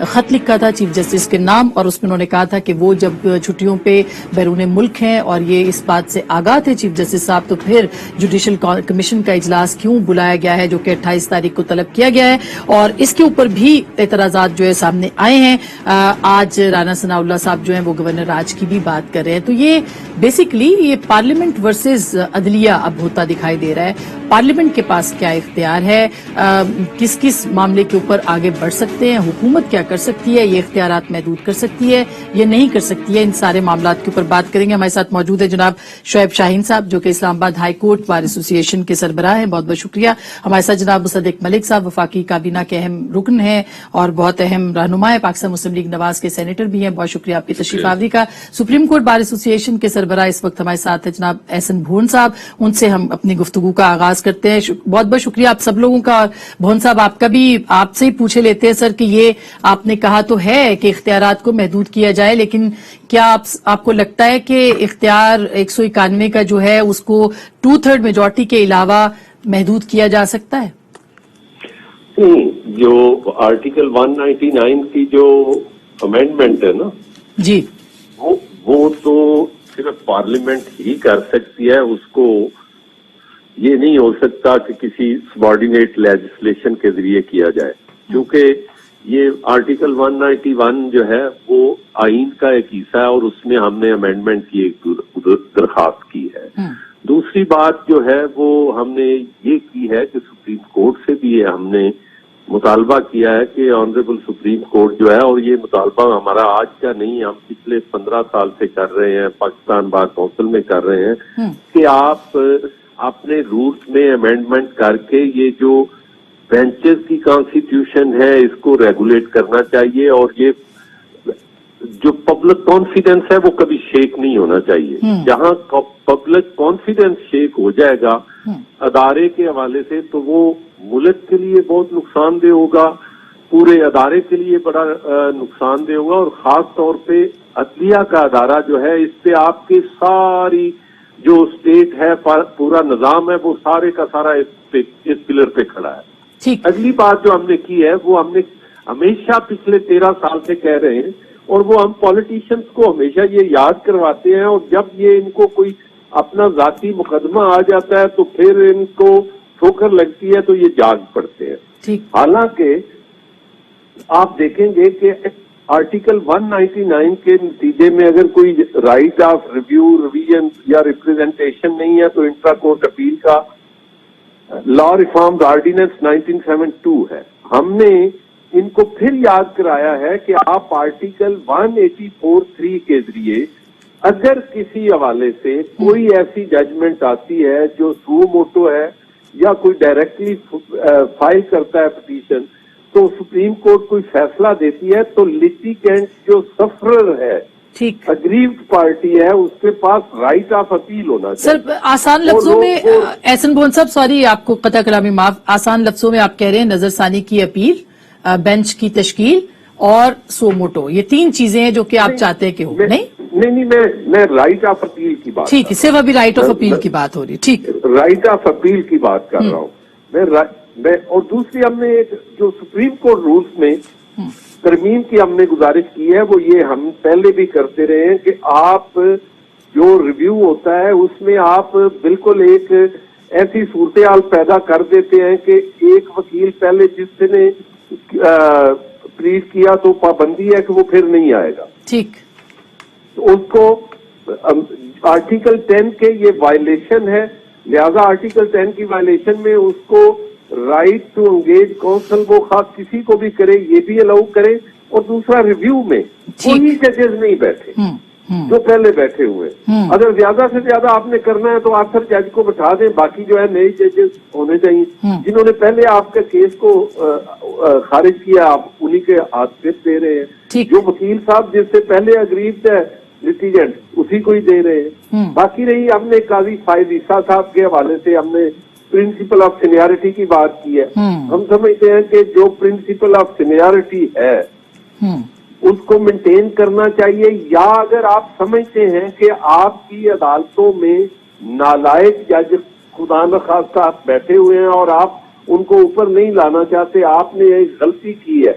خط لکھا تھا چیف جسٹس کے نام، اور اس میں انہوں نے کہا تھا کہ وہ جب چھٹیوں پہ بیرون ملک ہیں اور یہ اس بات سے آگاہ تھے چیف جسٹس صاحب، تو پھر جوڈیشل کمیشن کا اجلاس کیوں بلایا گیا ہے جو کہ 28 تاریخ کو طلب کیا گیا ہے، اور اس کے اوپر بھی اعتراضات جو ہے سامنے آئے ہیں۔ آج رانا ثناء اللہ صاحب جو ہیں وہ گورنر راج کی بھی بات کر رہے ہیں، تو یہ بیسیکلی یہ پارلیمنٹ ورسز عدلیہ اب ہوتا دکھائی دے رہا ہے۔ پارلیمنٹ کے پاس کیا اختیار ہے، کس کس معاملے کے اوپر آگے بڑھ سکتے ہیں، حکومت کیا کر سکتی ہے، یہ اختیارات محدود کر سکتی ہے یہ نہیں کر سکتی ہے، ان سارے معاملات کے اوپر بات کریں گے۔ ہمارے ساتھ موجود ہے جناب شعیب شاہین صاحب جو کہ اسلام آباد ہائی کورٹ بار ایسوسی ایشن کے سربراہ ہیں، بہت بہت شکریہ۔ ہمارے ساتھ جناب مصدق ملک صاحب وفاقی کابینہ کے اہم رکن ہیں اور بہت اہم رہنما ہے، پاکستان مسلم لیگ نواز کے سینیٹر بھی ہیں، بہت شکریہ آپ کی تشریف آوری کا۔ سپریم کورٹ بار ایسوسی ایشن کے سربراہ اس وقت ہمارے ساتھ ہے جناب احسن بھون صاحب، ان سے ہم اپنی گفتگو کا آغاز کرتے ہیں۔ بہت بہت شکریہ آپ سب لوگوں کا، اور بھون صاحب آپ کا بھی آپ سے ہی پوچھے لیتے ہیں سر کہ یہ آپ نے کہا تو ہے کہ اختیارات کو محدود کیا جائے، لیکن کیا آپ کو لگتا ہے کہ اختیار 191 کا جو ہے اس کو 2/3 میجورٹی کے علاوہ محدود کیا جا سکتا ہے؟ جو آرٹیکل 199 کی جو امینڈمنٹ ہے نا جی، وہ تو صرف پارلیمنٹ ہی کر سکتی ہے، اس کو یہ نہیں ہو سکتا کہ کسی سبارڈینیٹ لیجسلیشن کے ذریعے کیا جائے، کیونکہ یہ آرٹیکل 191 جو ہے وہ آئین کا ایک حصہ ہے اور اس میں ہم نے امینڈمنٹ کی ایک درخواست کی ہے۔ دوسری بات جو ہے وہ ہم نے یہ کی ہے کہ سپریم کورٹ سے بھی ہم نے مطالبہ کیا ہے کہ آنریبل سپریم کورٹ جو ہے، اور یہ مطالبہ ہمارا آج کا نہیں، ہم پچھلے 15 سال سے کر رہے ہیں، پاکستان بار کونسل میں کر رہے ہیں، کہ آپ اپنے رولز میں امینڈمنٹ کر کے یہ جو بینچز کی کانسٹیٹیوشن ہے اس کو ریگولیٹ کرنا چاہیے، اور یہ جو پبلک کانفیڈنس ہے وہ کبھی شیک نہیں ہونا چاہیے۔ جہاں پبلک کانفیڈنس شیک ہو جائے گا ادارے کے حوالے سے تو وہ ملک کے لیے بہت نقصان دہ ہوگا، پورے ادارے کے لیے بڑا نقصان دہ ہوگا، اور خاص طور پہ عدلیہ کا ادارہ جو ہے اس پہ آپ کے ساری جو اسٹیٹ ہے پورا نظام ہے وہ سارے کا سارا اس پلر پہ کھڑا ہے۔ اگلی بات جو ہم نے کی ہے وہ ہم نے ہمیشہ پچھلے 13 سال سے کہہ رہے ہیں، اور وہ ہم پالیٹیشینز کو ہمیشہ یہ یاد کرواتے ہیں، اور جب یہ ان کو کوئی اپنا ذاتی مقدمہ آ جاتا ہے تو پھر ان کو ٹھوکر لگتی ہے تو یہ جاگ پڑتے ہیں۔ حالانکہ آپ دیکھیں گے کہ آرٹیکل 199 کے نتیجے میں اگر کوئی رائٹ آف ریویو، ریویژن یا ریپرزینٹیشن نہیں ہے تو انٹرا کورٹ اپیل کا لا ریفارمڈ آرڈیننس 1972 ہے۔ ہم نے ان کو پھر یاد کرایا ہے کہ آپ آرٹیکل 184(3) کے ذریعے اگر کسی حوالے سے کوئی ایسی ججمنٹ آتی ہے جو سو موٹو ہے یا کوئی ڈائریکٹلی فائل کرتا ہے پٹیشن، تو سپریم کورٹ کوئی فیصلہ دیتی ہے تو لیٹیگنٹ جو سفرر ہے، اگریوڈ پارٹی ہے، اس کے پاس رائٹ آف اپیل ہونا چاہیے۔ سر آسان لفظوں میں احسن بھون صاحب، سوری آپ کو قطع کلامی معاف، آسان لفظوں میں آپ کہہ رہے ہیں نظر ثانی کی اپیل، بینچ کی تشکیل اور سو موٹو، یہ 3 چیزیں ہیں جو کہ آپ چاہتے ہیں کہ ہو؟ نہیں، میں رائٹ آف اپیل کی بات، ٹھیک ہے، صرف ابھی رائٹ آف اپیل کی بات ہو رہی ہے، ٹھیک، رائٹ آف اپیل کی بات کر رہا ہوں میں۔ اور دوسری ہم نے جو سپریم کورٹ رولز میں ترمیم کی ہم نے گزارش کی ہے وہ یہ ہم پہلے بھی کرتے رہے ہیں کہ آپ جو ریویو ہوتا ہے اس میں آپ بالکل ایک ایسی صورتحال پیدا کر دیتے ہیں کہ ایک وکیل پہلے جس نے پلیڈ کیا تو پابندی ہے کہ وہ پھر نہیں آئے گا، ٹھیک، اس کو آرٹیکل 10 کے یہ وائلیشن ہے، لہذا آرٹیکل 10 کی وائلیشن میں اس کو رائٹ ٹو انگیج کونسل وہ خاص کسی کو بھی کرے یہ بھی الاؤ کرے، اور دوسرا ریویو میں کوئی ججز نہیں بیٹھے جو پہلے بیٹھے ہوئے، اگر زیادہ سے زیادہ آپ نے کرنا ہے تو آخر جج کو بٹھا دیں، باقی جو ہے نئے ججز ہونے چاہیے جنہوں نے پہلے آپ کے کیس کو خارج کیا، آپ انہی کے ہاتھ پہ دے رہے ہیں، جو وکیل صاحب جس سے پہلے اگریوڈ ہے لیٹیگنٹ اسی کو ہی دے رہے ہیں۔ باقی رہی ہم نے قاضی فائز عیسیٰ صاحب کے حوالے سے ہم نے پرنسپل آف سینیارٹی کی بات کی ہے، ہم سمجھتے ہیں کہ جو پرنسپل آف سینیارٹی ہے اس کو مینٹین کرنا چاہیے، یا اگر آپ سمجھتے ہیں کہ آپ کی عدالتوں میں نالائق جج خدا نخواستہ آپ بیٹھے ہوئے ہیں اور آپ ان کو اوپر نہیں لانا چاہتے، آپ نے ایک غلطی کی ہے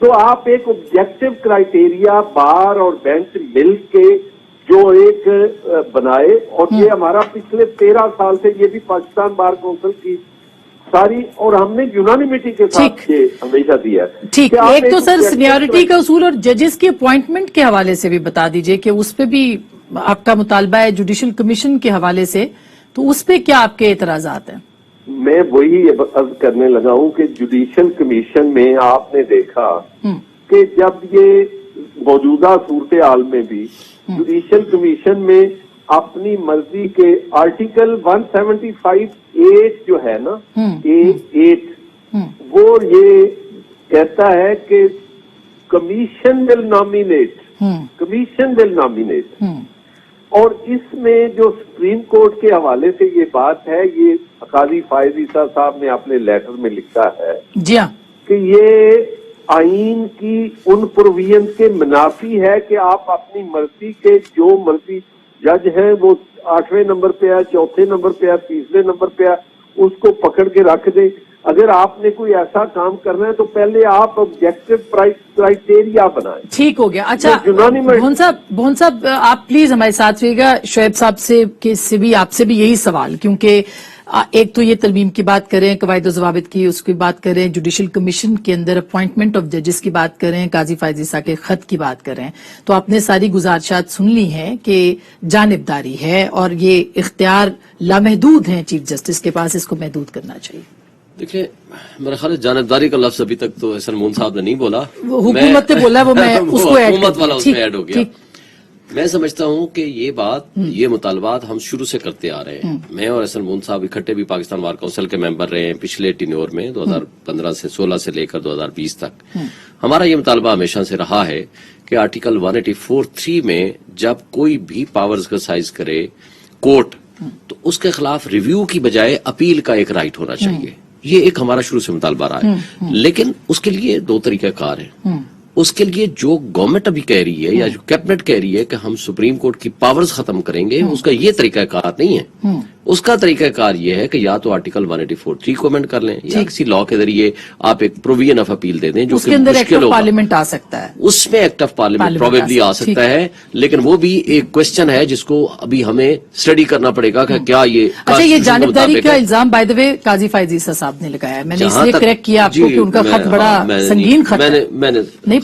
تو آپ ایک آبجیکٹو کرائٹیریا بار اور بینچ مل کے جو ایک بنائے، اور یہ ہمارا پچھلے 13 سال سے یہ بھی پاکستان بار کونسل کی ساری، اور ہم نے یونانیمٹی کے ساتھ یہ ہمیشہ دیا ہے. ٹھیک، ایک تو سر سینیورٹی کا اصول اور ججز کی اپوائنٹمنٹ کے حوالے سے بھی بتا دیجئے کہ اس پہ بھی آپ کا مطالبہ ہے جوڈیشل کمیشن کے حوالے سے، تو اس پہ کیا آپ کے اعتراضات ہیں؟ میں وہی عرض کرنے لگا ہوں کہ جوڈیشل کمیشن میں آپ نے دیکھا کہ جب یہ موجودہ صورتحال میں بھی جوڈیشل کمیشن میں اپنی مرضی کے آرٹیکل 175(8) جو ہے نا A8 وہ یہ کہتا ہے کہ کمیشن ول نامینیٹ، اور اس میں جو سپریم کورٹ کے حوالے سے یہ بات ہے، یہ قاضی فائز عیسیٰ صاحب نے اپنے لیٹر میں لکھا ہے جی ہاں کہ یہ آئین کی ان پروویژن کے منافی ہے کہ آپ اپنی مرضی کے جو مرضی جج ہیں وہ 8ویں نمبر پہ ہے، 4تھے نمبر پہ ہے، 3رے نمبر پہ ہے، اس کو پکڑ کے رکھ دیں. اگر آپ نے کوئی ایسا کام کرنا ہے تو پہلے آپ آبجیکٹو کرائٹیریا بنائیں. ٹھیک ہو گیا. اچھا بہن صاحب آپ پلیز ہمارے ساتھ رہیے گا. شعیب صاحب سے بھی آپ سے بھی یہی سوال، کیونکہ ایک تو یہ ترمیم کی بات کریں، قواعد و ضوابط کی اس کی بات کریں، جوڈیشل کمیشن کے اندر اپوائنٹمنٹ آف ججز کی بات کریں، قاضی فائز عیسیٰ کے خط کی بات کریں، تو آپ نے ساری گزارشات سن لی ہیں کہ جانبداری ہے اور یہ اختیار لامحدود ہیں چیف جسٹس کے پاس، اس کو محدود کرنا چاہیے. دیکھیں میرا خیال ہے جانبداری کا لفظ ابھی تک تو احسن مون صاحب نے نہیں بولا، حکومت نے بولا، وہ میں اس کو حکومت والا اس میں ایڈ ہو گیا. میں سمجھتا ہوں کہ یہ مطالبات ہم شروع سے کرتے آ رہے ہیں. میں اور احسن مون صاحب اکٹھے بھی پاکستان بار کونسل کے ممبر رہے ہیں پچھلے ٹینیور میں 2015 سے 16 سے لے کر 2020 تک. ہمارا یہ مطالبہ ہمیشہ سے رہا ہے کہ آرٹیکل 184(3) میں جب کوئی بھی پاور ایکسرسائز کرے کورٹ تو اس کے خلاف ریویو کی بجائے اپیل کا ایک رائٹ ہونا چاہیے. یہ ایک ہمارا شروع سے مطالبہ رہا ہے. لیکن اس کے لیے 2 طریقہ کار ہیں. اس کے لیے جو گورنمنٹ ابھی کہہ رہی ہے یا جو کیبنٹ کہہ رہی ہے کہ ہم سپریم کورٹ کی پاورز ختم کریں گے، اس کا یہ طریقہ کار نہیں ہے. اس کا طریقہ کار یہ ہے کہ یا تو آرٹیکل 184(3) کو امینڈ کر لیں یا کسی لا کے ذریعے آپ ایک پروویژن آف اپیل دے دیں جو کہ مشکل ہوگا. پارلیمنٹ آ سکتا ہے، اس میں ایکٹ آف پارلیمنٹ پروبیبلی آ سکتا ہے، لیکن وہ بھی ایک کوشچن ہے جس کو ابھی ہمیں اسٹڈی کرنا پڑے گا کہ کیا یہ. اچھا یہ جانبداری کا الزام بائی دا وے قاضی فائز عیسیٰ صاحب نے لگایا ہے. میں نے اس لیے کریکٹ کیا آپ کو کہ ان کا خط بڑا سنگین خط ہے. میں نے نہیں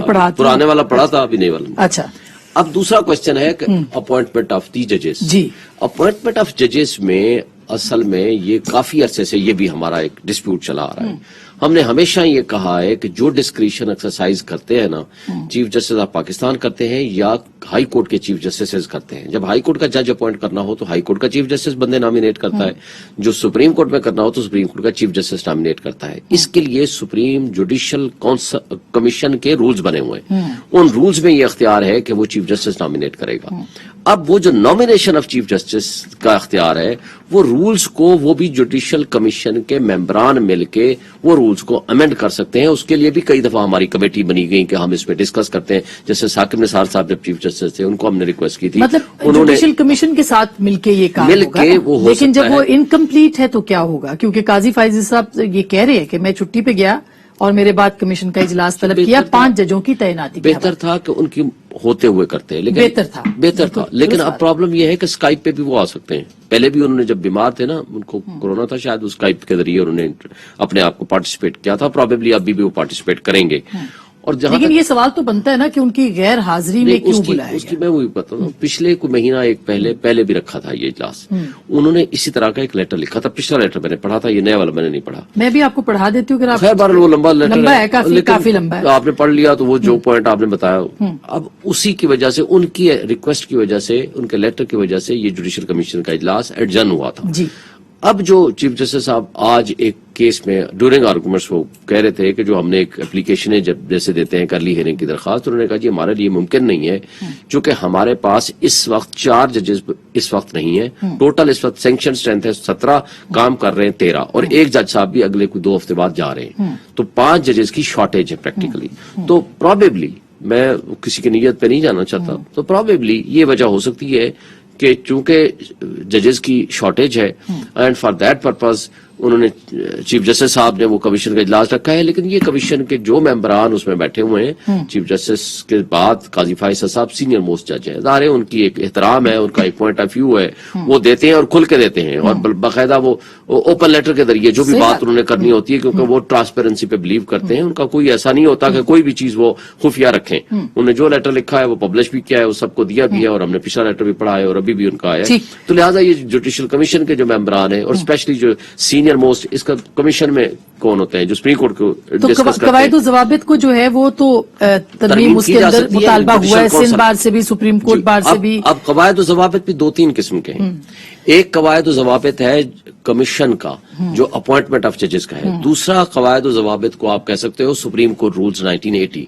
پڑھا، پرانے والا پڑھا تھا، ابھی نہیں والا. اچھا اب دوسرا کوشچن ہے کہ اپوائنٹمنٹ آف دی ججز. جی اپوائنٹمنٹ آف ججز میں اصل میں یہ کافی عرصے سے یہ بھی ہمارا ایک ڈسپیوٹ چلا آ رہا ہے. ہم نے ہمیشہ یہ کہا ہے کہ جو ڈسکریشن ایکسرسائز کرتے ہیں نا چیف جسٹس آف پاکستان کرتے ہیں یا ہائی کورٹ کے چیف جسٹس کرتے ہیں. جب ہائی کورٹ کا جج اپوائنٹ کرنا ہو تو ہائی کورٹ کا چیف جسٹس بندے نامینیٹ کرتا ہے، جو سپریم کورٹ میں کرنا ہو تو سپریم کورٹ کا چیف جسٹس نامینیٹ کرتا ہے. اس کے لیے سپریم جوڈیشل کمیشن کے رولز بنے ہوئے ہیں. ان رولز میں یہ اختیار ہے کہ وہ چیف جسٹس نامینیٹ کرے گا. اب وہ جو نامینیشن آف چیف جسٹس کا اختیار ہے وہ رولز کو وہ بھی جوڈیشل کمیشن کے ممبران مل کے وہ رولز کو امینڈ کر سکتے ہیں. اس کے لیے بھی کئی دفعہ ہماری کمیٹی بنی گئی کہ ہم اس پہ ڈسکس کرتے ہیں. جیسے ثاقب نثار صاحب جب چیف جسٹس تھے ان کو ہم نے ریکویسٹ کی تھی، مطلب جوڈیشل کمیشن کے ساتھ مل کے یہ کام ہوگا. لیکن جب وہ انکمپلیٹ ہے تو کیا ہوگا؟ کیونکہ قاضی فائز صاحب یہ کہہ رہے ہیں کہ میں چھٹی پہ گیا اور میرے بعد کمیشن کا اجلاس طلب کیا 5 ججوں کی تعیناتی. بہتر تھا کہ ان کی ہوتے ہوئے کرتے، لیکن بہتر تھا. لیکن اب پرابلم یہ ہے کہ اسکائپ پہ بھی وہ آ سکتے ہیں. پہلے بھی انہوں نے جب بیمار تھے نا، ان کو کورونا تھا، شاید اسکائپ کے ذریعے انہوں نے اپنے آپ کو پارٹیسپیٹ کیا تھا. پرابیبلی ابھی بھی وہ پارٹیسپیٹ کریں گے. اور لیکن یہ سوال تو بنتا ہے نا کہ ان کی غیر حاضری میں کیوں بلایا گیا؟ اس کی میں وہی بتا ہوں. پچھلے کوئی مہینہ ایک پہلے بھی رکھا تھا یہ اجلاس. انہوں نے اسی طرح کا ایک لیٹر لکھا تھا. پچھلا لیٹر میں نے پڑھا تھا، یہ نیا والا میں نے نہیں پڑھا. میں بھی آپ کو پڑھا دیتی ہوں. خیر بہرحال وہ لمبا لیٹر ہے، کافی لمبا ہے. آپ نے پڑھ لیا تو وہ جو پوائنٹ آپ نے بتایا، اب اسی کی وجہ سے ان کی ریکویسٹ کی وجہ سے ان کے لیٹر کی وجہ سے یہ جوڈیشل کمیشن کا اجلاس ایڈجرن ہوا تھا. جی اب جو چیف جسٹس صاحب آج ایک کیس میں ڈیورنگ آرگومنٹس وہ کہہ رہے تھے کہ جو ہم نے ایک اپلیکیشن جب جیسے دیتے ہیں کرلی ہیئرنگ کی درخواست، انہوں نے کہا جی ہمارے لیے ممکن نہیں ہے چونکہ ہمارے پاس اس وقت 4 ججز اس وقت نہیں ہیں. ٹوٹل اس وقت سینکشن اسٹرینتھ ہے 17، کام کر رہے ہیں 13، اور ایک جج صاحب بھی اگلے کوئی 2 ہفتے بعد جا رہے ہیں. تو 5 ججز کی شارٹیج ہے پریکٹیکلی. تو پرابیبلی میں کسی کی نیت پہ نہیں جانا چاہتا، تو پرابیبلی یہ وجہ ہو سکتی ہے کہ چونکہ ججز کی شارٹیج ہے اینڈ فار دیٹ پرپز انہوں نے چیف جسٹس صاحب نے وہ کمیشن کا اجلاس رکھا ہے، لیکن یہ کمیشن کے جو ممبران اس میں بیٹھے ہوئے ہیں، چیف جسٹس کے بعد قاضی فائصل صاحب سینئر موسٹ جج ہیں، ظاہر ہے ان کی ایک احترام ہے، ان کا ایک پوائنٹ آف ویو ہے، وہ دیتے ہیں اور کھل کے دیتے ہیں، اور باقاعدہ وہ اوپن لیٹر کے ذریعے جو بھی بات انہوں نے کرنی ہوتی ہے، کیونکہ وہ ٹرانسپیرنسی پہ بلیو کرتے ہیں، ان کا کوئی ایسا نہیں ہوتا کہ کوئی بھی چیز وہ خفیہ رکھیں، انہوں نے جو لیٹر لکھا ہے وہ پبلش بھی کیا ہے، وہ سب کو دیا بھی ہے، اور ہم نے پچھلا لیٹر بھی پڑھا ہے اور ابھی بھی ان کا آیا ہے، تو لہٰذا یہ جوڈیشل کمیشن کے جو ممبران ہیں اور اسپیشلی جو سینئر موسٹ اس کا کمیشن میں کون ہوتے ہیں جو سپریم کورٹ کو ڈسکس کرتے ہیں، قواعد و ضوابط کو جو ہے وہ تو ترمیم اس کے اندر مطالبہ ہوا ہے سندھ بار سے بھی، سپریم کورٹ بار سے بھی۔ اب قواعد و ضوابط بھی دو تین قسم کے ہیں، ایک قواعد و ضوابط ہے کمیشن کا جو اپوائنٹمنٹ آف ججز کا ہے، دوسرا قواعد و ضوابط کو آپ کہہ سکتے ہو سپریم کورٹ رولز 1980،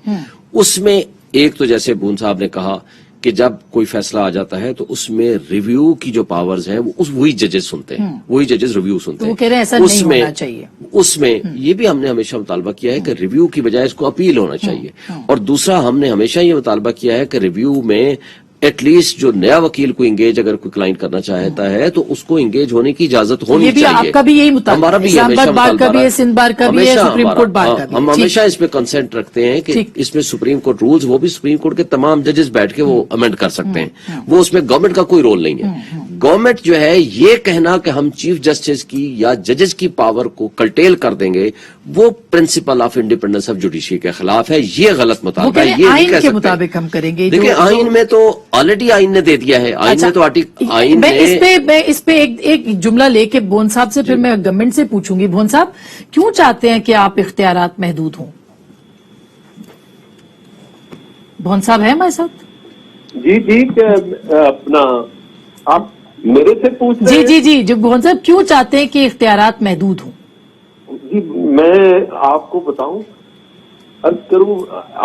اس میں ایک تو جیسے بون صاحب نے کہا کہ جب کوئی فیصلہ آ جاتا ہے تو اس میں ریویو کی جو پاورز ہیں وہی ججز سنتے ہیں، وہی ججز ریویو سنتے ہیں، وہ کہہ رہے ہیں ایسا نہیں ہونا چاہیے، اس میں یہ بھی ہم نے ہمیشہ مطالبہ کیا ہے کہ ریویو کی بجائے اس کو اپیل ہونا چاہیے، اور دوسرا ہم نے ہمیشہ یہ مطالبہ کیا ہے کہ ریویو میں ایٹ لیسٹ جو نیا وکیل کو انگیج اگر کوئی کلائنٹ کرنا چاہتا ہے تو اس کو انگیج ہونے کی اجازت ہونی یہ بھی چاہیے۔ آپ کا بھی یہی مطالبہ ہمارا بھی اسلام آباد بار کا بھی ہے، سندھ بار کا بھی ہے، ہمیشہ سپریم کورٹ بار کا بھی ہے، ہم ہمیشہ اس پہ کنسنٹ رکھتے ہیں کہ اس میں سپریم کورٹ رولز وہ بھی سپریم کورٹ کے تمام ججز بیٹھ کے وہ امینڈ کر سکتے ہیں، وہ اس میں گورنمنٹ کا کوئی رول نہیں ہے۔ گورنمنٹ جو ہے یہ کہنا کہ ہم چیف جسٹس کی یا ججز کی پاور کو کلٹیل کر دیں گے، وہ principle of independence of judiciary کے خلاف ہے، یہ غلط مطالبہ ہے، یہ نہیں کہہ آئین کے سکتے۔ مطابق ہم کریں گے، دیکھیں آئین میں تو آلریڈی آئین نے دے دیا ہے، آئین میں تو آئین میں اس پہ ایک جملہ لے کے بھون صاحب سے پھر میں گورنمنٹ سے پوچھوں گی۔ بھون صاحب کیوں چاہتے ہیں کہ آپ اختیارات محدود ہوں؟ بھون صاحب ہے ہمارے ساتھ؟ جی اپنا آپ میرے سے پوچھ رہے ہیں؟ جی جو بھون صاحب کیوں چاہتے ہیں کہ اختیارات محدود ہوں؟ جی میں آپ کو بتاؤں، عرض کروں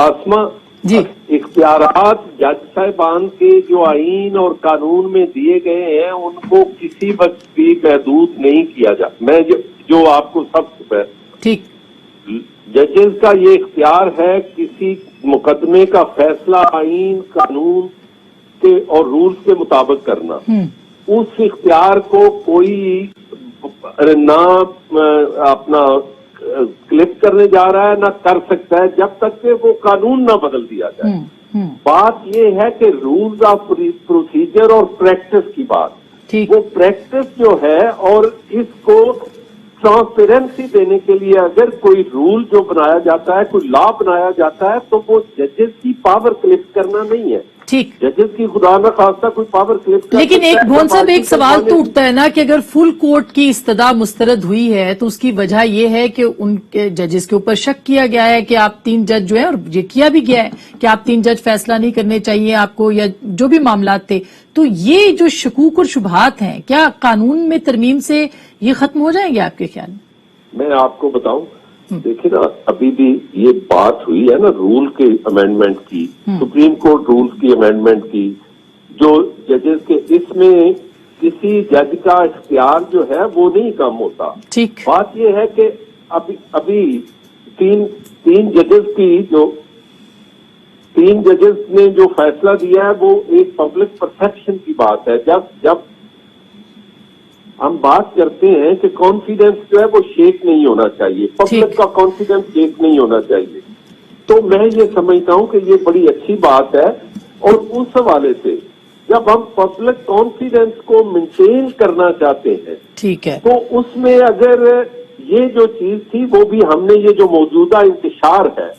آسما، جی اختیارات جج صاحبان کے جو آئین اور قانون میں دیے گئے ہیں ان کو کسی وقت بھی محدود نہیں کیا جاتا۔ میں جو آپ کو سب سے ٹھیک، ججز کا یہ اختیار ہے کسی مقدمے کا فیصلہ آئین قانون کے اور رولز کے مطابق کرنا، اس اختیار کو کوئی نہ اپنا کلپ کرنے جا رہا ہے نہ کر سکتا ہے جب تک کہ وہ قانون نہ بدل دیا جائے۔ بات یہ ہے کہ رولز آف پروسیجر اور پریکٹس کی بات، وہ پریکٹس جو ہے اور اس کو ٹرانسپیرنسی دینے کے لیے اگر کوئی رول جو بنایا جاتا ہے، کوئی لا بنایا جاتا ہے تو وہ ججز کی پاور کلپ کرنا نہیں ہے، ٹھیک، ججز کی خدا نہ خواستہ کوئی پاور کلپ کرنا۔ لیکن ایک بھون صاحب ایک سوال تو اٹھتا ہے نا کہ اگر فل کورٹ کی استدعا مسترد ہوئی ہے تو اس کی وجہ یہ ہے کہ ان کے ججز کے اوپر شک کیا گیا ہے کہ آپ 3 جج جو ہیں، اور یہ کیا بھی گیا ہے کہ آپ 3 جج فیصلہ نہیں کرنے چاہیے آپ کو، یا جو بھی معاملات تھے، تو یہ جو شکوک اور شبہات ہیں کیا قانون میں ترمیم سے یہ ختم ہو جائیں گے آپ کے خیال میں؟ میں آپ کو بتاؤں، دیکھیں نا ابھی بھی یہ بات ہوئی ہے نا رول کے امینڈمنٹ کی، سپریم کورٹ رولز کی امینڈمنٹ کی، جو ججز کے اس میں کسی جج کا اختیار جو ہے وہ نہیں کم ہوتا۔ ٹھیک، بات یہ ہے کہ ابھی تین ججز کی جو 3 ججز نے جو فیصلہ دیا ہے وہ ایک پبلک پرسپشن کی بات ہے۔ جب ہم بات کرتے ہیں کہ کانفیڈنس جو ہے وہ شیک نہیں ہونا چاہیے، پبلک کا کانفیڈنس شیک نہیں ہونا چاہیے، تو میں یہ سمجھتا ہوں کہ یہ بڑی اچھی بات ہے۔ اور اس حوالے سے جب ہم پبلک کانفیڈنس کو مینٹین کرنا چاہتے ہیں، ٹھیک ہے، تو اس میں اگر یہ جو چیز تھی وہ بھی ہم نے یہ جو موجودہ انتشار ہے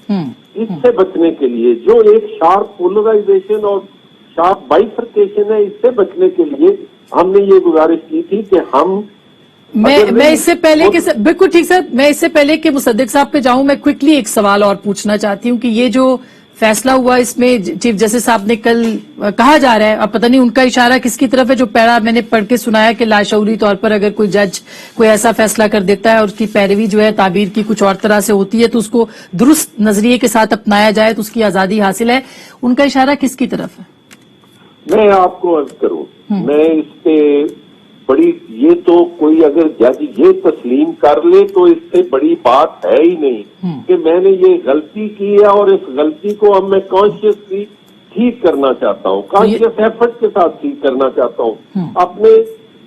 اس سے بچنے کے لیے، جو ایک شارپ پولرائزیشن اور شارپ بائیفرکیشن ہے، اس سے بچنے کے لیے ہم نے یہ گزارش کی تھی کہ ہم میں اس سے پہلے کہ بالکل ٹھیک سر، میں اس سے پہلے کہ مصدق صاحب پہ جاؤں، میں کوئکلی ایک سوال اور پوچھنا چاہتی ہوں کہ یہ جو فیصلہ ہوا اس میں چیف جسٹس صاحب نے کل کہا جا رہا ہے، اب پتہ نہیں ان کا اشارہ کس کی طرف ہے، جو پیرا میں نے پڑھ کے سنایا کہ لاشعوری طور پر اگر کوئی جج کوئی ایسا فیصلہ کر دیتا ہے اور اس کی پیروی جو ہے تعبیر کی کچھ اور طرح سے ہوتی ہے تو اس کو درست نظریے کے ساتھ اپنایا جائے تو اس کی آزادی حاصل ہے، ان کا اشارہ کس کی طرف ہے؟ میں آپ کو عرض کروں، میں اس پہ بڑی، یہ تو کوئی اگر جج یہ تسلیم کر لے تو اس سے بڑی بات ہے ہی نہیں کہ میں نے یہ غلطی کی ہے اور اس غلطی کو اب میں کانشیسلی ٹھیک کرنا چاہتا ہوں، کانشیس ایفرٹ کے ساتھ ٹھیک کرنا چاہتا ہوں، اپنے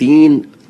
3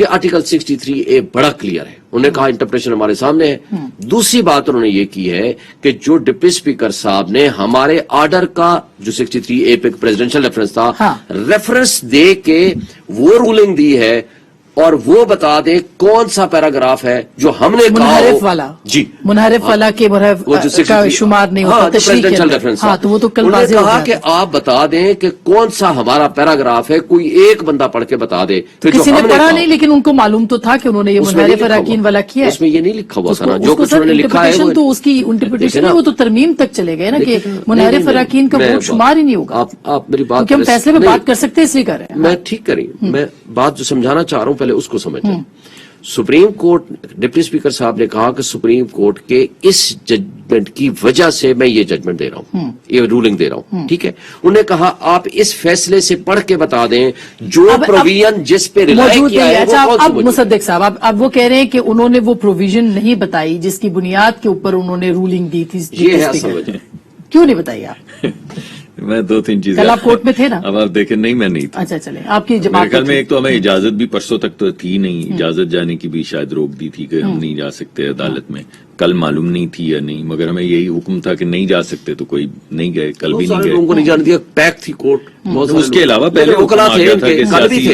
کہ آرٹیکل 63A بڑا کلیئر ہے. انہوں نے کہا انٹرپریشن ہمارے سامنے ہے. دوسری بات انہوں نے یہ کی ہے کہ جو ڈپٹی اسپیکر صاحب نے ہمارے آرڈر کا جو 63A پہ پریزیڈنشل ریفرنس تھا ریفرنس دے کے وہ رولنگ دی ہے اور وہ بتا دیں کون سا پیراگراف ہے جو ہم نے کہا منحرف والا. جی منحرف والا کے کا شمار نہیں ہوتا تشریح کے اندر. ہاں تو وہ تو کل واضح ہو کہا گیا کہ آپ بتا دیں کہ کون سا ہمارا پیراگراف ہے, کوئی ایک بندا پڑھ کے بتا دے. کسی نے پڑھا نہیں لیکن ان کو معلوم تو تھا کہ انہوں نے یہ منحرف اراکین والا کیا ہے. اس میں یہ نہیں لکھا ہوا تھا نا, جو کچھ انہوں نے لکھا ہے تو اس کی انٹرپریٹیشن وہ تو ترمیم تک چلے گئے نا کہ منحرف اراکین کا ووٹ شمار ہی نہیں ہوگا. آپ میری بات کیونکہ ہم فیصلے میں بات کر سکتے ہیں اس لیے کر رہے ہیں. میں ٹھیک کریں, میں بات جو سمجھانا چاہ رہا ہوں پہلے اس کو سمجھیں. سپریم کورٹ ڈپٹی اسپیکر صاحب نے کہا کہ سپریم کورٹ کے اس ججمنٹ کی وجہ سے میں یہ ججمنٹ دے رہا ہوں, یہ رولنگ دے رہا ہوں. ٹھیک ہے, انہوں نے کہا آپ اس فیصلے سے پڑھ کے بتا دیں جو پروویژن جس پہ ریلائی کیا ہے وہ کون سی. اب مصدق صاحب اب وہ کہہ رہے ہیں کہ انہوں نے وہ پروویژن نہیں بتائی جس کی بنیاد کے اوپر انہوں نے رولنگ دی تھی. یہ ہے سمجھ. کیوں نہیں بتائی آپ؟ میں دو تین چیزیں. کل آپ کورٹ میں تھے نا. اب آپ دیکھیں, نہیں میں نہیں تھا. اچھا چلیں آپ کی میرے خیال میں ایک تو ہمیں اجازت بھی پرسوں تک تو تھی نہیں, اجازت جانے کی بھی شاید روک دی تھی کہ ہم نہیں جا سکتے عدالت میں. کل معلوم نہیں تھی یا نہیں, مگر ہمیں یہی حکم تھا کہ نہیں جا سکتے تو کوئی نہیں گئے, کل بھی نہیں گئے. لوگوں کو نہیں جانے دیا, پیک تھی کورٹ. اس کے علاوہ پہلے وکلا تھے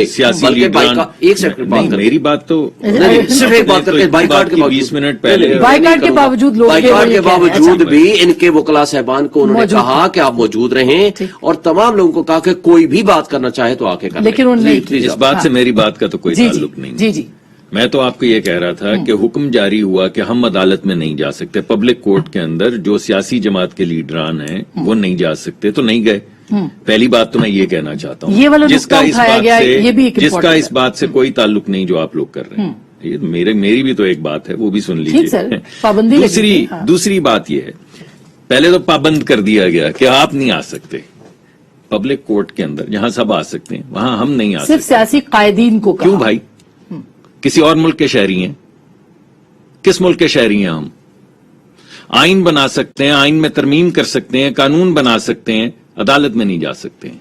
سیاسی لیڈران. ایک سیکنڈ میری بات تو صرف ایک بات کرتے, بائیکاٹ کے 20 منٹ پہلے بائیکاٹ کے باوجود لوگ بائیکاٹ کے باوجود بھی ان کے وکلا صاحبان کو انہوں نے کہا کہ آپ موجود رہیں اور تمام لوگوں کو کہا کہ کوئی بھی بات کرنا چاہے تو آ کے کریں. لیکن انہوں نے اس بات سے میری بات کا تو کوئی تعلق نہیں. جی جی میں تو آپ کو یہ کہہ رہا تھا کہ حکم جاری ہوا کہ ہم عدالت میں نہیں جا سکتے, پبلک کورٹ کے اندر جو سیاسی جماعت کے لیڈران ہیں وہ نہیں جا سکتے تو نہیں گئے. پہلی بات تو میں یہ کہنا چاہتا ہوں, یہ والا نقطہ اٹھایا گیا, یہ بھی جس کا اس بات سے کوئی تعلق نہیں جو آپ لوگ کر رہے ہیں. یہ میری بھی تو ایک بات ہے, وہ بھی سن لیجیے. دوسری بات یہ ہے, پہلے تو پابند کر دیا گیا کہ آپ نہیں آ سکتے پبلک کورٹ کے اندر, جہاں سب آ سکتے ہیں وہاں ہم نہیں آ سکتے. صرف سیاسی قائدین کو کیوں بھائی؟ کسی اور ملک کے شہری ہیں؟ کس ملک کے شہری ہیں ہم؟ آئین بنا سکتے ہیں, آئین میں ترمیم کر سکتے ہیں, قانون بنا سکتے ہیں, عدالت میں نہیں جا سکتے ہیں.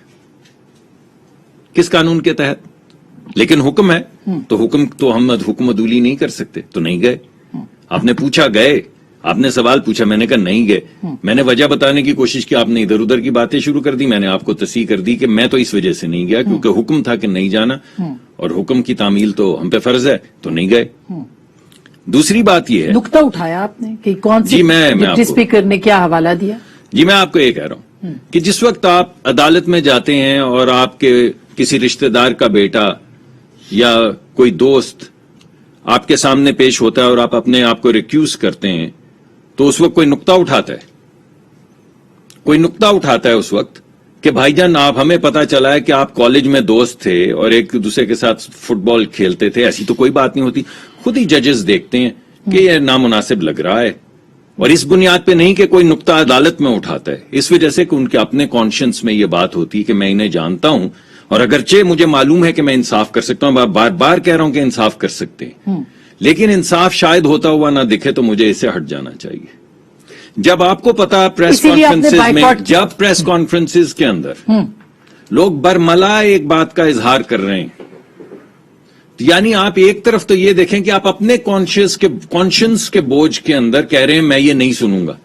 کس قانون کے تحت؟ لیکن حکم ہے تو حکم تو ہم حکم عدولی نہیں کر سکتے تو نہیں گئے. آپ نے پوچھا گئے, آپ نے سوال پوچھا, میں نے کہا نہیں گئے. میں نے وجہ بتانے کی کوشش کی, آپ نے ادھر ادھر کی باتیں شروع کر دی. میں نے آپ کو تصحیح کر دی کہ میں تو اس وجہ سے نہیں گیا کیونکہ حکم تھا کہ نہیں جانا اور حکم کی تعمیل تو ہم پہ فرض ہے تو نہیں گئے. دوسری بات یہ ہے, نقطہ اٹھایا آپ نے کہ کون سی ڈپٹی اسپیکر نے کیا حوالہ دیا. جی میں آپ کو یہ کہہ رہا ہوں کہ جس وقت آپ عدالت میں جاتے ہیں اور آپ کے کسی رشتہ دار کا بیٹا یا کوئی دوست آپ کے سامنے پیش ہوتا ہے اور آپ اپنے آپ کو ریکیوز کرتے ہیں تو اس وقت کوئی نقطہ اٹھاتا ہے, کوئی نقطہ اٹھاتا ہے اس وقت کہ بھائی جان آپ, ہمیں پتا چلا ہے کہ آپ کالج میں دوست تھے اور ایک دوسرے کے ساتھ فٹ بال کھیلتے تھے. ایسی تو کوئی بات نہیں ہوتی. خود ہی ججز دیکھتے ہیں کہ یہ نامناسب لگ رہا ہے اور اس بنیاد پہ نہیں کہ کوئی نقطہ عدالت میں اٹھاتا ہے, اس وجہ سے کہ ان کے اپنے کانشنس میں یہ بات ہوتی ہے کہ میں انہیں جانتا ہوں اور اگرچہ مجھے معلوم ہے کہ میں انصاف کر سکتا ہوں, بار بار کہہ رہا ہوں کہ انصاف کر سکتے ہیں, لیکن انصاف شاید ہوتا ہوا نہ دکھے تو مجھے اس سے ہٹ جانا چاہیے. جب آپ کو پتا پریس کانفرنسز میں, جب پریس کانفرنسز کے اندر لوگ برملا ایک بات کا اظہار کر رہے ہیں, یعنی آپ ایک طرف تو یہ دیکھیں کہ آپ اپنے کانشنس کے بوجھ کے اندر کہہ رہے ہیں میں یہ نہیں سنوں گا,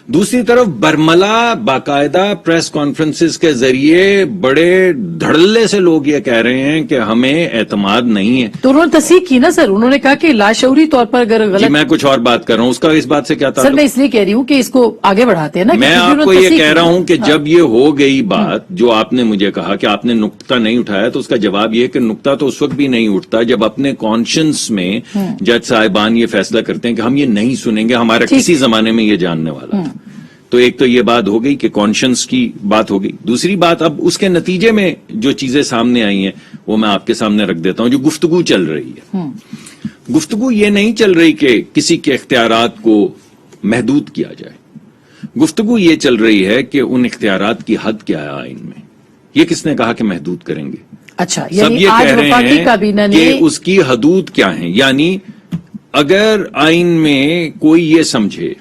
دوسری طرف برملا باقاعدہ پریس کانفرنسز کے ذریعے بڑے دھڑلے سے لوگ یہ کہہ رہے ہیں کہ ہمیں اعتماد نہیں ہے. تو انہوں نے تصحیح کی نا سر, انہوں نے کہا کہ لاشعوری طور پر اگر غلط. جی میں کچھ اور بات کر رہا ہوں, اس کا اس بات سے کیا تعلق؟ سر میں اس لیے کہہ رہی ہوں کہ اس کو آگے بڑھاتے ہیں نا. میں آپ کو یہ کہہ رہا ہوں کہ جب یہ ہو گئی بات, جو آپ نے مجھے کہا کہ آپ نے نقطہ نہیں اٹھایا, تو اس کا جواب یہ کہ نقطہ تو اس وقت بھی نہیں اٹھتا جب اپنے کانشنس میں جج صاحبان یہ فیصلہ کرتے ہیں کہ ہم یہ نہیں سنیں گے, ہمارا کسی زمانے میں یہ جاننے والا تھا. تو ایک تو یہ بات ہو گئی کہ کانشنس کی بات ہو گئی. دوسری بات, اب اس کے نتیجے میں جو چیزیں سامنے آئی ہیں وہ میں آپ کے سامنے رکھ دیتا ہوں. جو گفتگو چل رہی ہے, گفتگو یہ نہیں چل رہی کہ کسی کے اختیارات کو محدود کیا جائے, گفتگو یہ چل رہی ہے کہ ان اختیارات کی حد کیا ہے آئین میں. یہ کس نے کہا کہ محدود کریں گے؟ اچھا, سب یہ کہہ رہے ہیں کہ اس کی حدود کیا ہیں. یعنی اگر آئین میں کوئی یہ سمجھے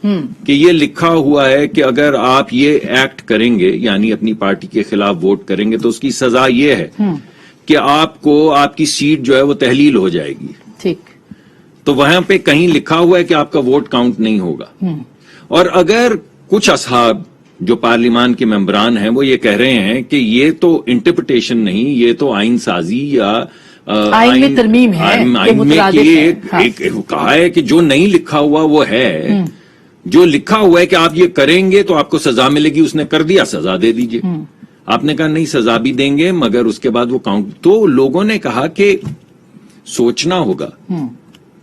کہ یہ لکھا ہوا ہے کہ اگر آپ یہ ایکٹ کریں گے, یعنی اپنی پارٹی کے خلاف ووٹ کریں گے, تو اس کی سزا یہ ہے کہ آپ کو آپ کی سیٹ جو ہے وہ تحلیل ہو جائے گی، ٹھیک، تو وہاں پہ کہیں لکھا ہوا ہے کہ آپ کا ووٹ کاؤنٹ نہیں ہوگا. اور اگر کچھ اصحاب جو پارلیمان کے ممبران ہیں وہ یہ کہہ رہے ہیں کہ یہ تو انٹرپریٹیشن نہیں، یہ تو آئین سازی یا آئین میں ترمیم ہے، آئین یہ میں مترادف کہ ہے. ہاں. ایک کہا ہے کہ جو نہیں لکھا ہوا وہ ہے، جو لکھا ہوا ہے کہ آپ یہ کریں گے تو آپ کو سزا ملے گی، اس نے کر دیا، سزا دے دیجئے. آپ نے کہا نہیں سزا بھی دیں گے مگر اس کے بعد وہ کاؤنٹ. تو لوگوں نے کہا کہ سوچنا ہوگا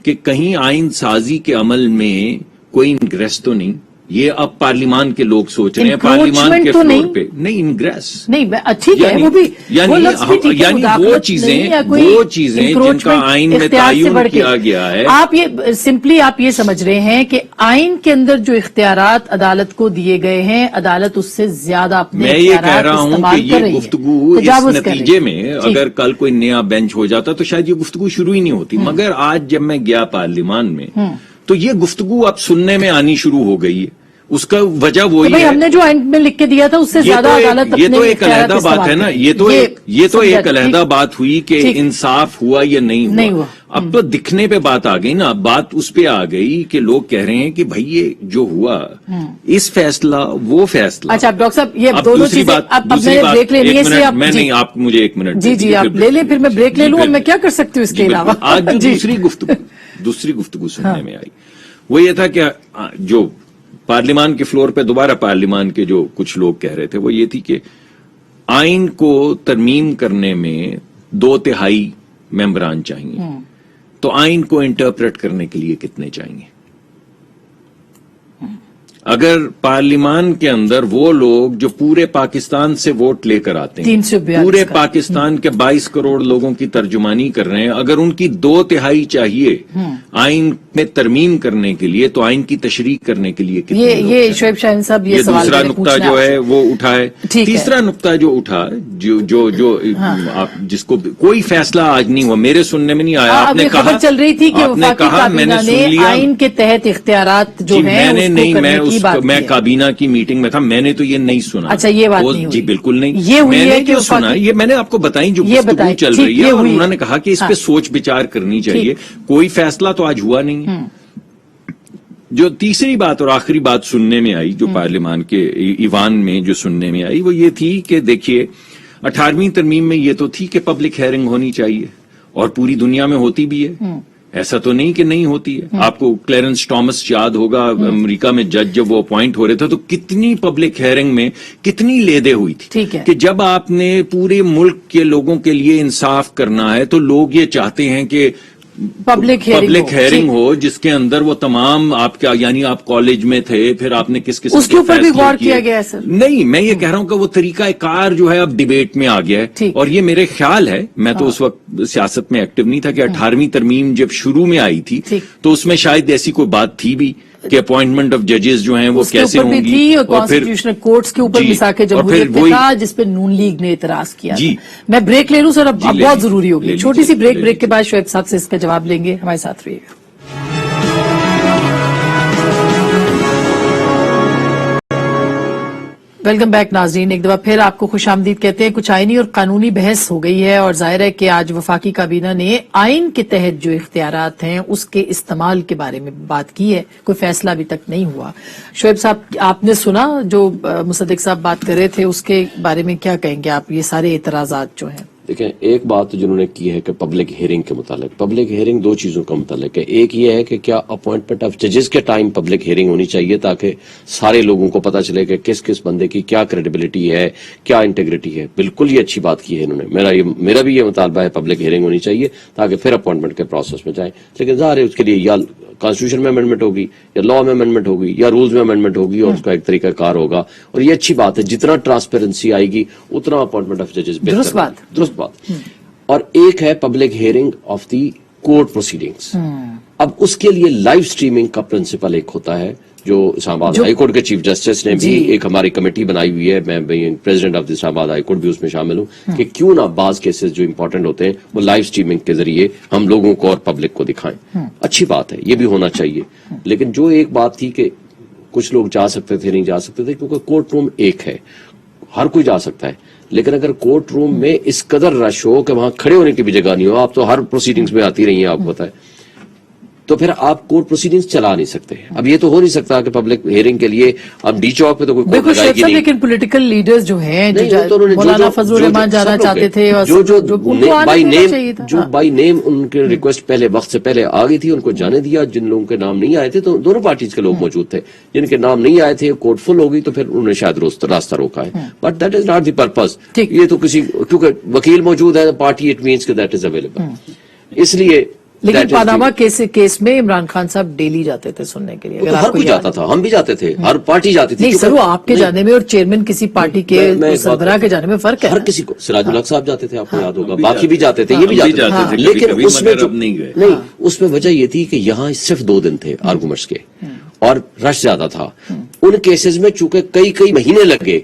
کہ کہیں آئین سازی کے عمل میں کوئی انگریس تو نہیں. یہ اب پارلیمان کے لوگ سوچ رہے ہیں، پارلیمان کے تو فلور نہیں؟ پہ نہیں انگریس، نہیں ٹھیک ہے، وہ بھی وہ لفظ بھی ٹھیک ہے، یعنی مداخلت نہیں یا کوئی وہ چیزیں جن کا انکروچمنٹ آئین میں اختیار سے تعین بڑھ کے. کیا گیا ہے. آپ یہ سمپلی آپ یہ سمجھ رہے ہیں کہ آئین کے اندر جو اختیارات عدالت کو دیے گئے ہیں، عدالت اس سے زیادہ اپنے میں یہ کہہ اختیارات رہا ہوں کہ استعمال کر یہ رہی ہے، گفتگو اس تجاوز کر رہی نتیجے ہے. میں ٹھیک. اگر کل کوئی نیا بینچ ہو جاتا تو شاید یہ گفتگو شروع ہی نہیں ہوتی. مگر آج جب میں گیا پارلیمان میں تو یہ گفتگو اب سننے میں آنی شروع ہو گئی ہے. اس کا وجہ وہی بھئی ہے، ہم نے جو آئین میں لکھ کے دیا تھا اس سے زیادہ عدالت یہ اپنے تو ایک اختیارات علیحدہ بات ہے نا، یہ تو سمجھا، ایک علیحدہ ٹھیک. بات ہوئی کہ ٹھیک. انصاف ہوا یا نہیں ہوا. اب تو دکھنے پہ بات آ گئی نا، اب بات اس پہ آ گئی کہ لوگ کہہ رہے ہیں کہ بھئی یہ جو ہوا اس فیصلہ وہ فیصلہ. اچھا ڈاکٹر صاحب یہ اب دونوں دوسری چیزیں بات اب میں نے بریک لینی ہے، اس لیے آپ میں نہیں، آپ مجھے ایک منٹ جی آپ لے لیں، پھر میں بریک لے لوں. اب میں کیا کر سکتی ہوں اس کے علاوہ. آج جو دوسری گفتگو سننے میں آئی وہ یہ تھا کہ جو پارلیمان کے فلور پہ دوبارہ پارلیمان کے جو کچھ لوگ کہہ رہے تھے وہ یہ تھی کہ آئین کو ترمیم کرنے میں 2/3 ممبران چاہیے، تو آئین کو انٹرپریٹ کرنے کے لیے کتنے چاہیے؟ اگر پارلیمان کے اندر وہ لوگ جو پورے پاکستان سے ووٹ لے کر آتے ہیں، 342 پورے پاکستان کے 22 کروڑ لوگوں کی ترجمانی کر رہے ہیں، اگر ان کی 2/3 چاہیے آئین میں ترمیم کرنے کے لیے تو آئین کی تشریح کرنے کے لیے کتنے لوگ یہ چاہیے؟ شعیب شاہین صاحب یہ سوال دوسرا میں نے نقطہ پوچھنا جو آپ ہے سے. وہ اٹھا ہے. ٹھیک ہے. تیسرا نقطہ جو اٹھا جو آپ جس کو کوئی فیصلہ آج نہیں ہوا، میرے سننے میں نہیں آیا. آپ نے کہا، خبر چل رہی تھی کہ آپ نے وفاقی کہا میں نے کابینہ سن نے لیا، آئین کے تحت اختیارات جو ہیں میں نے اس کو نہیں، کرنے کی بات کی میں ہے. کابینہ کی میٹنگ میں تھا، میں نے تو یہ نہیں سنا. اچھا یہ بات نہیں ہوئی. جی بالکل نہیں. یہ ہوئی میں ہے نے کہ جو سنا یہ میں نے آپ کو بتائی جو یہ گفتگو بتائی. چل ٹھیک، رہی ہے، یہ اور ہوئی انہوں ہے. نے کہا کہ اس پہ سوچ بچار کرنی چاہیے. کوئی فیصلہ تو آج ہوا نہیں ہے. جو تیسری بات اور آخری بات سننے میں آئی جو پارلیمان کے ایوان میں جو سننے میں آئی وہ یہ تھی کہ دیکھیے 18ویں ترمیم میں یہ تو تھی کہ پبلک ہیئرنگ ہونی چاہیے، اور پوری دنیا میں ہوتی بھی ہے. ایسا تو نہیں کہ نہیں ہوتی ہے. آپ کو کلیرنس ٹامس یاد ہوگا، امریکہ میں جج جب وہ اپوائنٹ ہو رہے تھے تو کتنی پبلک ہیئرنگ میں کتنی لیدے ہوئی تھی. ٹھیک ہے. کہ جب آپ نے پورے ملک کے لوگوں کے لیے انصاف کرنا ہے تو لوگ یہ چاہتے ہیں کہ پبلک ہیئرنگ ہو جس کے اندر وہ تمام آپ کا، یعنی آپ کالج میں تھے، پھر آپ نے کس اس کے اوپر بھی غور کیا گیا ہے سر. نہیں، میں یہ کہہ رہا ہوں کہ وہ طریقہ کار جو ہے اب ڈیبیٹ میں آ گیا ہے. اور یہ میرے خیال ہے، میں تو اس وقت سیاست میں ایکٹیو نہیں تھا، کہ 18ویں ترمیم جب شروع میں آئی تھی تو اس میں شاید ایسی کوئی بات تھی بھی کہ اپوائنٹمنٹ آف ججز جو ہیں وہ کیسے ہوں گی، اور کانسٹیٹیوشنل کورٹس کے اوپر میثاق جمہوریت پہ تھا جس پہ نون لیگ نے اعتراض کیا. میں بریک لے لوں سر، اب بہت ضروری ہوگی چھوٹی سی بریک کے بعد شعیب صاحب سے اس کا جواب لیں گے. ہمارے ساتھ رہیے گا. ویلکم بیک ناظرین، ایک دفعہ پھر آپ کو خوش آمدید کہتے ہیں. کچھ آئینی اور قانونی بحث ہو گئی ہے اور ظاہر ہے کہ آج وفاقی کابینہ نے آئین کے تحت جو اختیارات ہیں اس کے استعمال کے بارے میں بات کی ہے. کوئی فیصلہ ابھی تک نہیں ہوا. شعیب صاحب آپ نے سنا جو مصدق صاحب بات کر رہے تھے، اس کے بارے میں کیا کہیں گے آپ؟ یہ سارے اعتراضات جو ہیں، دیکھیں ایک بات جنہوں نے کی ہے کہ پبلک ہیئرنگ کے متعلق، پبلک ہیئرنگ دو چیزوں کا متعلق ہے. ایک یہ ہے کہ کیا اپوائنٹمنٹ آف ججز کے ٹائم پبلک ہیئرنگ ہونی چاہیے تاکہ سارے لوگوں کو پتا چلے کہ کس کس بندے کی کیا کریڈیبلٹی ہے، کیا انٹیگریٹی ہے. بالکل یہ اچھی بات کی ہے انہوں نے. میرا بھی یہ مطالبہ ہے پبلک ہیئرنگ ہونی چاہیے تاکہ پھر اپوائنٹمنٹ کے پروسیس میں جائیں. لیکن ظاہر ہے اس کے لیے یا کانسٹیٹیوشن میں امینڈمنٹ ہوگی، یا لا میں امینڈمنٹ ہوگی، یا رولز میں امینڈمنٹ ہوگی، اور اس کا ایک طریقہ کار ہوگا. اور یہ اچھی بات ہے، جتنا ٹرانسپیرنسی آئے گی اتنا اپوائنٹمنٹ آف ججز بہتر. درست بات. اور ایک ہے public hearing of the court proceedings. اب اس کے لیے لائیو سٹریمنگ کا پرنسپل ایک ہوتا ہے جو اسلام آباد ہائی کورٹ کے چیف جسٹس نے بھی ایک ہماری کمیٹی بنائی ہوئی ہے. میں پریزیڈنٹ آف دی اسلام آباد ہائی کورٹ بھی اس میں شامل ہوں کہ کیوں نہ بعض کیسز جو امپورٹنٹ ہوتے ہیں وہ لائیو سٹریمنگ کے ذریعے ہم لوگوں کو اور پبلک کو دکھائیں. اچھی بات ہے، یہ بھی ہونا چاہیے. لیکن جو ایک بات تھی کہ کچھ لوگ جا سکتے تھے نہیں جا سکتے تھے، کیونکہ کورٹ روم ایک ہے، ہر کوئی جا سکتا ہے. لیکن اگر کورٹ روم میں اس قدر رش ہو کہ وہاں کھڑے ہونے کی بھی جگہ نہیں ہو, آپ تو ہر پروسیڈنگز میں آتی رہی ہیں, آپ کو پتا ہے, تو پھر آپ کورٹ پروسیڈنگز چلا نہیں سکتے. اب یہ تو ہو نہیں سکتا کہ پبلک ہیئرنگ کے لیے اب ڈی چوک پہ تو کوئی کورٹ لگائے گی نہیں. لیکن پولیٹیکل لیڈرز جو ہیں, مولانا فضل الرحمان جانا چاہتے تھے, جو بائی نیم ان کے ریکویسٹ پہلے وقت سے پہلے آ گئی تھی, ان کو جانے دیا. جن لوگوں کے نام نہیں آئے تھے, تو دونوں پارٹیز کے لوگ موجود تھے, جن کے نام نہیں آئے تھے کورٹ فل ہو گئی تو پھر انہوں نے شاید راستہ روکا ہے. But that is not the purpose. یہ تو کسی, کیونکہ وکیل موجود ہے پارٹی, اٹ مینس کہ دیٹ از اویلیبل. اس لیے لیکن پاناما کیس میں عمران خان صاحب ڈیلی جاتے تھے سننے کے لیے. ہر کوئی جاتا تھا, ہم بھی جاتے تھے, ہر پارٹی جاتی تھی. نہیں سر, وہ آپ کے جانے میں اور چیئرمین کسی پارٹی کے سربراہ کے جانے میں فرق ہے. ہر کسی کو, سراج الحق صاحب جاتے تھے, آپ کو یاد ہوگا, باقی بھی جاتے تھے, یہ بھی جاتے تھے. لیکن اس میں نہیں, اس میں وجہ یہ تھی کہ یہاں صرف 2 دن تھے آرگومنٹس کے, اور رش زیادہ تھا. ان کیسز میں چونکہ کئی مہینے لگ گئے,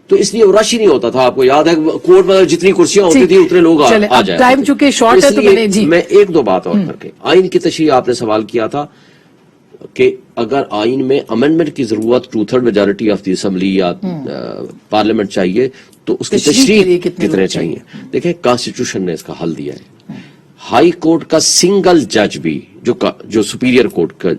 تو اس لیے رش ہی نہیں ہوتا تھا. آپ کو یاد ہے کورٹ میں جتنی کرسیاں ہوتی تھی اتنے لوگ آ جائے. ٹائم چونکہ شارٹ ہے تو میں 1-2 بات اور کر کے, آئین کی تشریح آپ نے سوال کیا تھا کہ اگر آئین میں امینڈمنٹ کی ضرورت 2/3 میجارٹی آف دی اسمبلی یا پارلیمنٹ چاہیے, تو اس کی تشریح کتنے چاہیے. دیکھیں کانسٹیٹیوشن نے اس کا حل دیا ہے. ہائی کورٹ کا سنگل جج بھی, جو سپیریئر کورٹ کا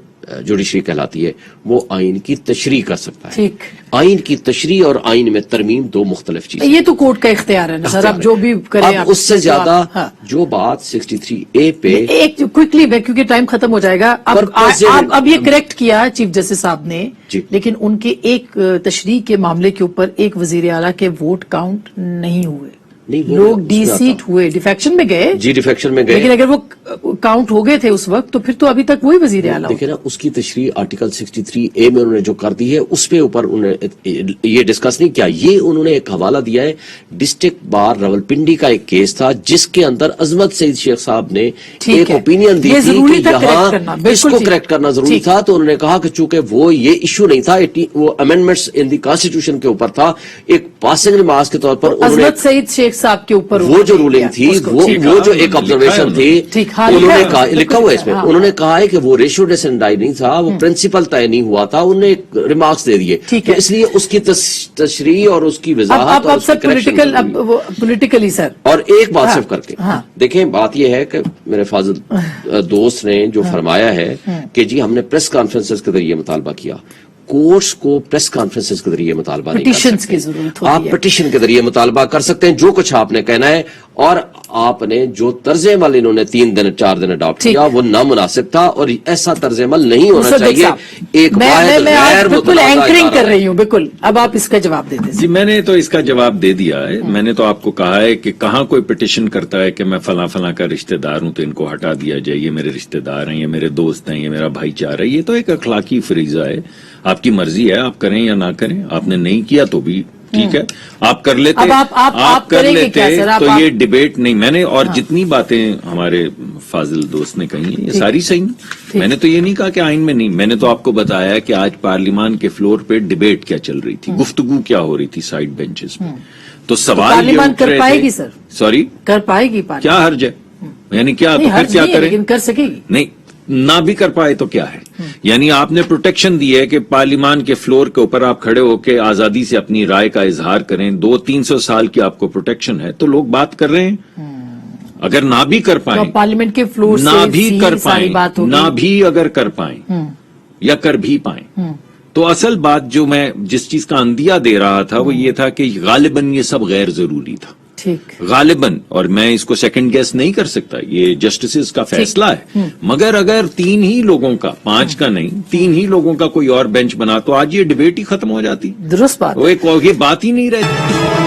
جوڈیشری کہلاتی ہے, وہ آئین کی تشریح کر سکتا ہے. آئین کی تشریح اور آئین میں ترمیم 2 مختلف چیزیں. یہ تو کورٹ کا اختیار ہے نا سر, اب جو بھی کریں. اب اس سے زیادہ جو بات 63A پہ ایک کوئکلی, کیونکہ ٹائم ختم ہو جائے گا. اب یہ کریکٹ کیا چیف جسٹس صاحب نے, لیکن ان کے ایک تشریح کے معاملے کے اوپر ایک وزیر اعلیٰ کے ووٹ کاؤنٹ نہیں ہوئے. لوگ ڈی سیٹ ہوئے, ڈیفیکشن میں گئے. جی ڈیفیکشن میں گئے, لیکن اگر وہ کاؤنٹ ہو گئے تھے اس وقت, تو پھر تو ابھی تک وہی وزیر اعلیٰ. دیکھیں نا, اس کی تشریح آرٹیکل 63A میں انہوں نے جو کر دی ہے, اس پہ اوپر انہوں نے یہ ڈسکس نہیں کیا. یہ انہوں نے ایک حوالہ دیا ہے, ڈسٹرکٹ بار راولپنڈی کا ایک کیس تھا, جس کے اندر عظمت سعید شیخ صاحب نے ایک اوپینین دی تھی کہ یہاں اس کو کریکٹ کرنا ضروری تھا. تو انہوں نے کہا کہ چونکہ وہ یہ ایشو نہیں تھا, وہ امینڈمنٹس ان دی کانسٹیٹیوشن کے اوپر تھا, ایک پاسنگ ریمارکس کے طور پر عظمت سعید شیخ صاحب کے اوپر وہ جو رولنگ تھی, وہ جو ایک آبزرویشن تھی, انہوں نے کہا, لکھا ہوا ہے اس میں, انہوں نے کہا ہے کہ وہ ریشیو ڈسینڈائی نہیں تھا, وہ پرنسپل طے نہیں ہوا تھا, انہوں نے ایک ریمارکس دے دیے. اس لیے اس کی تشریح اور اس کی وضاحت پولیٹیکلی سر. اور ایک بات صرف کر کے دیکھیں, بات یہ ہے کہ میرے فاضل دوست نے جو فرمایا ہے کہ جی ہم نے پریس کانفرنسز کے ذریعے مطالبہ کیا. کورٹس کو پریس کانفرنسز کے ذریعے مطالبہ نہیں کر سکتے. آپ پٹیشن کے ذریعے مطالبہ کر سکتے ہیں, جو کچھ آپ نے کہنا ہے. اور آپ نے جو طرز عمل انہوں نے 3 دن 4 دن اڈاپٹ کیا, وہ نامناسب تھا, اور ایسا طرز عمل نہیں ہونا چاہیے. ایک میں بالکل اینکرنگ کر رہی ہوں, بالکل. اب آپ اس کا جواب دے دیں. جی میں نے تو اس کا جواب دے دیا ہے. میں نے تو آپ کو کہا ہے کہ کہاں کوئی پٹیشن کرتا ہے کہ میں فلاں فلاں کا رشتہ دار ہوں تو ان کو ہٹا دیا جائے, یہ میرے رشتہ دار ہیں, یہ میرے دوست ہیں, یہ میرا بھائی چارہ ہے. یہ تو ایک اخلاقی فریضہ ہے, آپ کی مرضی ہے, آپ کریں یا نہ کریں. آپ نے نہیں کیا تو بھی ٹھیک ہے, آپ کر لیتے, آپ کر لیتے تو یہ ڈیبیٹ نہیں. میں نے اور جتنی باتیں ہمارے فاضل دوست نے کہی ہیں یہ ساری صحیح ہیں. میں نے تو یہ نہیں کہا کہ آئین میں نہیں, میں نے تو آپ کو بتایا کہ آج پارلیمان کے فلور پہ ڈیبیٹ کیا چل رہی تھی, گفتگو کیا ہو رہی تھی سائڈ بینچز پہ. تو سوال پارلیمان کر پائے گی سر, سوری کر پائے گی, کیا حرج ہے, یعنی کیا تو پھر کیا کریں, کر سکے گی نہیں, نہ بھی کر پائے تو کیا ہے. یعنی آپ نے پروٹیکشن دی ہے کہ پارلیمان کے فلور کے اوپر آپ کھڑے ہو کے آزادی سے اپنی رائے کا اظہار کریں. 200-300 سال کی آپ کو پروٹیکشن ہے, تو لوگ بات کر رہے ہیں. اگر نہ بھی کر پائیں, پارلیمنٹ کے فلور نہ بھی کر پائیں, نہ بھی اگر کر پائیں یا کر بھی پائیں, تو اصل بات جو میں جس چیز کا اندیہ دے رہا تھا وہ یہ تھا کہ غالباً یہ سب غیر ضروری تھا. غالباً, اور میں اس کو سیکنڈ گیس نہیں کر سکتا, یہ جسٹسز کا فیصلہ ہے. مگر اگر 3 ہی لوگوں کا, 5 کا نہیں, 3 ہی لوگوں کا کوئی اور بینچ بنا تو آج یہ ڈیبیٹ ہی ختم ہو جاتی. درست بات, وہ ایک بات ہی نہیں رہتی.